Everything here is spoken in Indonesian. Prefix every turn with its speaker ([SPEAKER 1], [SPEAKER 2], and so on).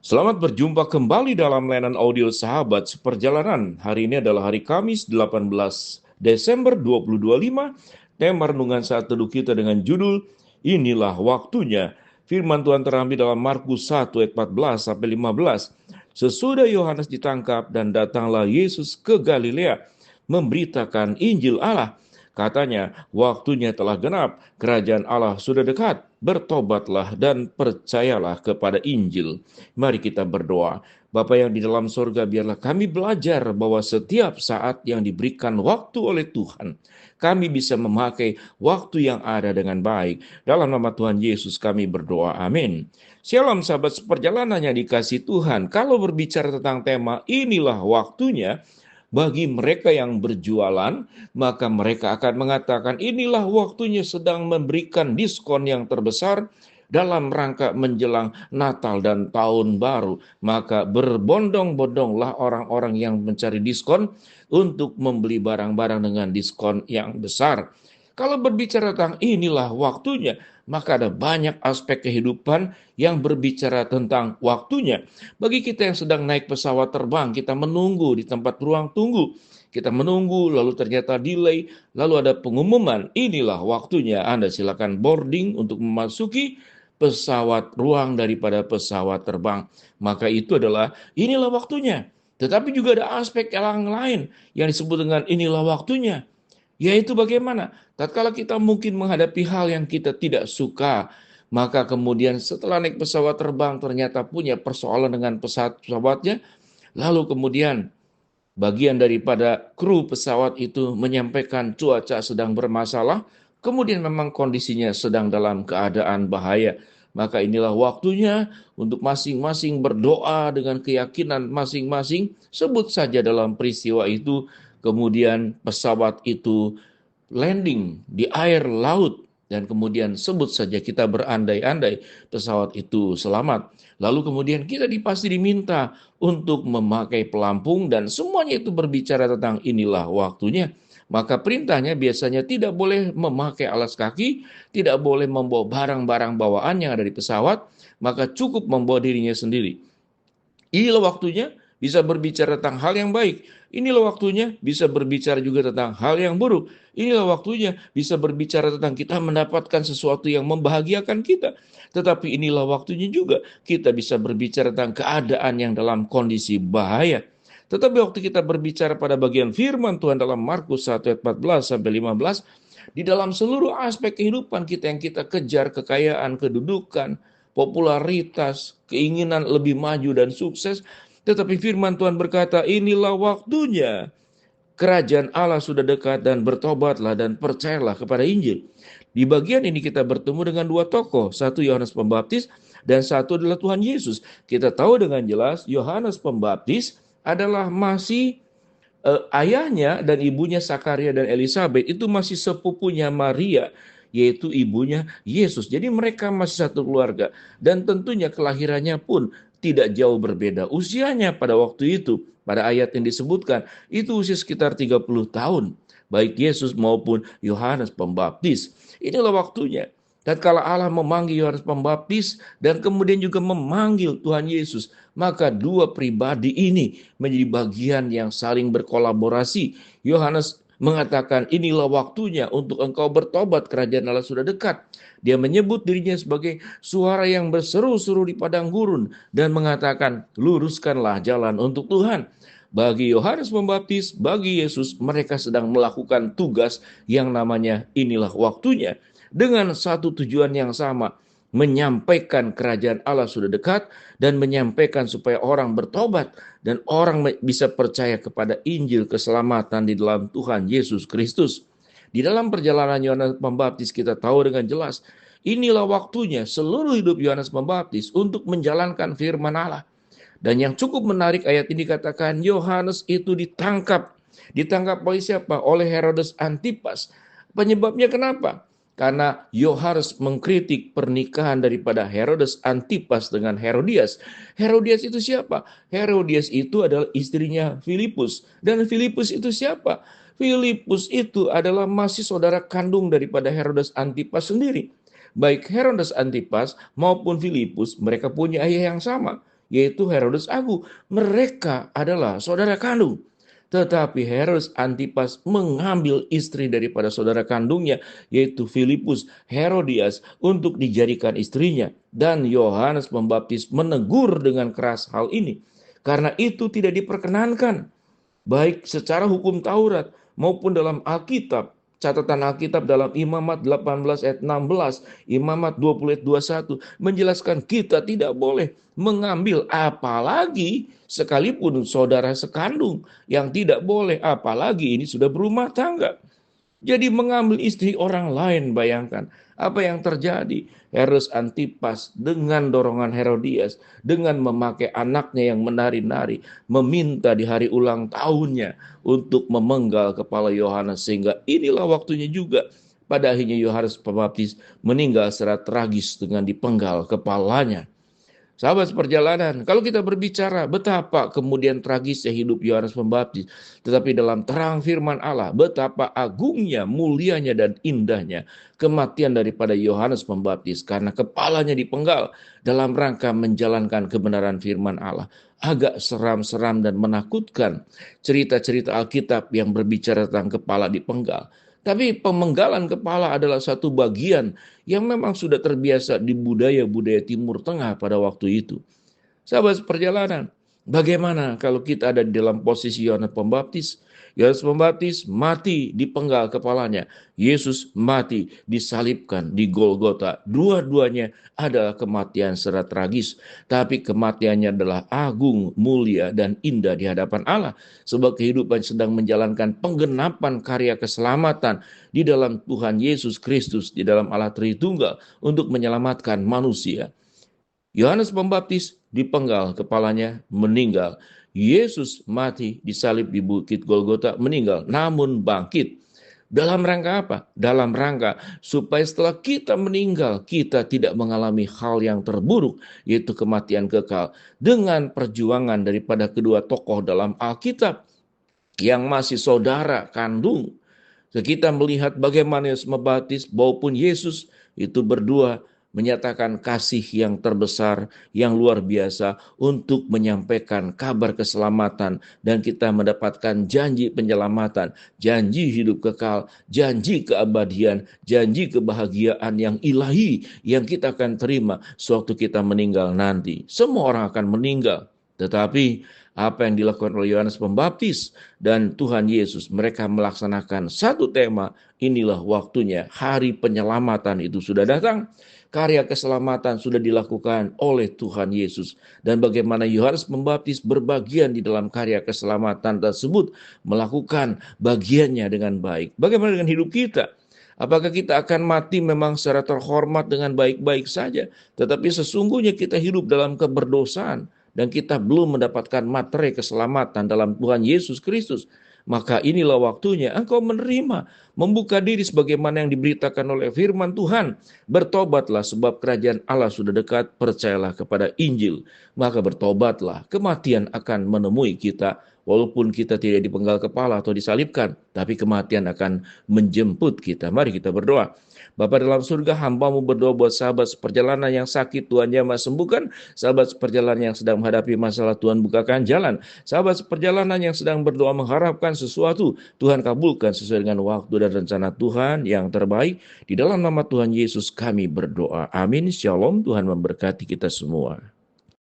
[SPEAKER 1] Selamat berjumpa kembali dalam layanan audio Sahabat Seperjalanan. Hari ini adalah hari Kamis 18 Desember 2025. Tema renungan saat teduh kita dengan judul Inilah Waktunya. Firman Tuhan terambil dalam Markus 1 ayat 14 sampai 15. Sesudah Yohanes ditangkap dan datanglah Yesus ke Galilea memberitakan Injil Allah. Katanya, waktunya telah genap, kerajaan Allah sudah dekat, bertobatlah dan percayalah kepada Injil. Mari kita berdoa. Bapa yang di dalam sorga, biarlah kami belajar bahwa setiap saat yang diberikan waktu oleh Tuhan, kami bisa memakai waktu yang ada dengan baik. Dalam nama Tuhan Yesus kami berdoa. Amin. Shalom sahabat seperjalanannya dikasih Tuhan. Kalau berbicara tentang tema inilah waktunya, bagi mereka yang berjualan, maka mereka akan mengatakan inilah waktunya sedang memberikan diskon yang terbesar dalam rangka menjelang Natal dan Tahun Baru. Maka berbondong-bondonglah orang-orang yang mencari diskon untuk membeli barang-barang dengan diskon yang besar. Kalau berbicara tentang inilah waktunya, maka ada banyak aspek kehidupan yang berbicara tentang waktunya. Bagi kita yang sedang naik pesawat terbang, kita menunggu di tempat ruang tunggu. Kita menunggu, lalu ternyata delay, lalu ada pengumuman, inilah waktunya. Anda silakan boarding untuk memasuki pesawat ruang daripada pesawat terbang. Maka itu adalah inilah waktunya. Tetapi juga ada aspek yang lain yang disebut dengan inilah waktunya. Yaitu bagaimana? Tatkala kita mungkin menghadapi hal yang kita tidak suka, maka kemudian setelah naik pesawat terbang ternyata punya persoalan dengan pesawatnya, lalu kemudian bagian daripada kru pesawat itu menyampaikan cuaca sedang bermasalah, kemudian memang kondisinya sedang dalam keadaan bahaya. Maka inilah waktunya untuk masing-masing berdoa dengan keyakinan masing-masing. Sebut saja dalam peristiwa itu, kemudian pesawat itu landing di air laut, dan kemudian sebut saja kita berandai-andai pesawat itu selamat. Lalu kemudian kita pasti diminta untuk memakai pelampung dan semuanya itu berbicara tentang inilah waktunya. Maka perintahnya biasanya tidak boleh memakai alas kaki, tidak boleh membawa barang-barang bawaan yang ada di pesawat, maka cukup membawa dirinya sendiri. Inilah waktunya bisa berbicara tentang hal yang baik. Inilah waktunya bisa berbicara juga tentang hal yang buruk. Inilah waktunya bisa berbicara tentang kita mendapatkan sesuatu yang membahagiakan kita. Tetapi inilah waktunya juga kita bisa berbicara tentang keadaan yang dalam kondisi bahaya. Tetapi waktu kita berbicara pada bagian firman Tuhan dalam Markus 1 ayat 14 sampai 15, di dalam seluruh aspek kehidupan kita yang kita kejar, kekayaan, kedudukan, popularitas, keinginan lebih maju dan sukses, tetapi firman Tuhan berkata, inilah waktunya. Kerajaan Allah sudah dekat dan bertobatlah dan percayalah kepada Injil. Di bagian ini kita bertemu dengan dua tokoh, satu Yohanes Pembaptis dan satu adalah Tuhan Yesus. Kita tahu dengan jelas Yohanes Pembaptis adalah masih ayahnya dan ibunya Sakaria dan Elizabeth itu masih sepupunya Maria, yaitu ibunya Yesus. Jadi mereka masih satu keluarga dan tentunya kelahirannya pun tidak jauh berbeda. Usianya pada waktu itu, pada ayat yang disebutkan, itu usia sekitar 30 tahun. Baik Yesus maupun Yohanes Pembaptis. Inilah waktunya. Tatkala Allah memanggil Yohanes Pembaptis dan kemudian juga memanggil Tuhan Yesus, maka dua pribadi ini menjadi bagian yang saling berkolaborasi. Yohanes mengatakan inilah waktunya untuk engkau bertobat, kerajaan Allah sudah dekat. Dia menyebut dirinya sebagai suara yang berseru-seru di padang gurun dan mengatakan luruskanlah jalan untuk Tuhan. Bagi Yohanes Pembaptis, bagi Yesus, mereka sedang melakukan tugas yang namanya inilah waktunya. Dengan satu tujuan yang sama, menyampaikan kerajaan Allah sudah dekat dan menyampaikan supaya orang bertobat dan orang bisa percaya kepada Injil keselamatan di dalam Tuhan Yesus Kristus. Di dalam perjalanan Yohanes Pembaptis kita tahu dengan jelas, inilah waktunya seluruh hidup Yohanes Pembaptis untuk menjalankan firman Allah. Dan yang cukup menarik ayat ini katakan Yohanes itu ditangkap. Ditangkap oleh siapa? Oleh Herodes Antipas. Penyebabnya kenapa? Karena Yohanes mengkritik pernikahan daripada Herodes Antipas dengan Herodias. Herodias itu siapa? Herodias itu adalah istrinya Filipus. Dan Filipus itu siapa? Filipus itu adalah masih saudara kandung daripada Herodes Antipas sendiri. Baik Herodes Antipas maupun Filipus, mereka punya ayah yang sama, yaitu Herodes Aku. Mereka adalah saudara kandung. Tetapi Herodes Antipas mengambil istri daripada saudara kandungnya, yaitu Filipus Herodias, untuk dijadikan istrinya. Dan Yohanes Pembaptis menegur dengan keras hal ini. Karena itu tidak diperkenankan, baik secara hukum Taurat maupun dalam Alkitab. Catatan Alkitab dalam Imamat 18 ayat 16, Imamat 20 ayat 21 menjelaskan kita tidak boleh mengambil, apalagi sekalipun saudara sekandung, yang tidak boleh, apalagi ini sudah berumah tangga. Jadi mengambil istri orang lain, bayangkan apa yang terjadi. Herodes Antipas dengan dorongan Herodias, dengan memakai anaknya yang menari-nari, meminta di hari ulang tahunnya untuk memenggal kepala Yohanes, sehingga inilah waktunya juga pada akhirnya Yohanes Pembaptis meninggal secara tragis dengan dipenggal kepalanya. Sahabat seperjalanan, kalau kita berbicara betapa kemudian tragisnya hidup Yohanes Pembaptis, tetapi dalam terang firman Allah, betapa agungnya, mulianya, dan indahnya kematian daripada Yohanes Pembaptis, karena kepalanya dipenggal dalam rangka menjalankan kebenaran firman Allah. Agak seram-seram dan menakutkan cerita-cerita Alkitab yang berbicara tentang kepala dipenggal. Tapi pemenggalan kepala adalah satu bagian yang memang sudah terbiasa di budaya-budaya Timur Tengah pada waktu itu. Sahabat perjalanan, bagaimana kalau kita ada di dalam posisi Yohanes Pembaptis? Yohanes Pembaptis mati dipenggal kepalanya. Yesus mati disalibkan di Golgota. Dua-duanya adalah kematian secara tragis. Tapi kematiannya adalah agung, mulia, dan indah di hadapan Allah. Sebab kehidupan sedang menjalankan penggenapan karya keselamatan di dalam Tuhan Yesus Kristus, di dalam Allah Tritunggal untuk menyelamatkan manusia. Yohanes Pembaptis dipenggal kepalanya, meninggal. Yesus mati disalib di bukit Golgota, meninggal, namun bangkit. Dalam rangka apa? Dalam rangka supaya setelah kita meninggal, kita tidak mengalami hal yang terburuk, yaitu kematian kekal. Dengan perjuangan daripada kedua tokoh dalam Alkitab yang masih saudara kandung, kita melihat bagaimana Yesus Pembaptis maupun Yesus itu berdua menyatakan kasih yang terbesar, yang luar biasa untuk menyampaikan kabar keselamatan, dan kita mendapatkan janji penyelamatan, janji hidup kekal, janji keabadian, janji kebahagiaan yang ilahi yang kita akan terima sewaktu kita meninggal nanti. Semua orang akan meninggal, tetapi apa yang dilakukan oleh Yohanes Pembaptis dan Tuhan Yesus, mereka melaksanakan satu tema, inilah waktunya, hari penyelamatan itu sudah datang. Karya keselamatan sudah dilakukan oleh Tuhan Yesus. Dan bagaimana Yohanes Pembaptis berbagian di dalam karya keselamatan tersebut, melakukan bagiannya dengan baik. Bagaimana dengan hidup kita? Apakah kita akan mati memang secara terhormat dengan baik-baik saja, tetapi sesungguhnya kita hidup dalam keberdosaan, dan kita belum mendapatkan materai keselamatan dalam Tuhan Yesus Kristus? Maka inilah waktunya engkau menerima, membuka diri sebagaimana yang diberitakan oleh firman Tuhan. Bertobatlah sebab kerajaan Allah sudah dekat, percayalah kepada Injil. Maka bertobatlah, kematian akan menemui kita. Walaupun kita tidak dipenggal kepala atau disalibkan, tapi kematian akan menjemput kita. Mari kita berdoa. Bapa dalam surga, hamba-Mu berdoa buat sahabat seperjalanan yang sakit, Tuhan jamah sembuhkan. Sahabat seperjalanan yang sedang menghadapi masalah, Tuhan bukakan jalan. Sahabat seperjalanan yang sedang berdoa mengharapkan sesuatu, Tuhan kabulkan sesuai dengan waktu dan rencana Tuhan yang terbaik. Di dalam nama Tuhan Yesus kami berdoa. Amin. Shalom. Tuhan memberkati kita semua.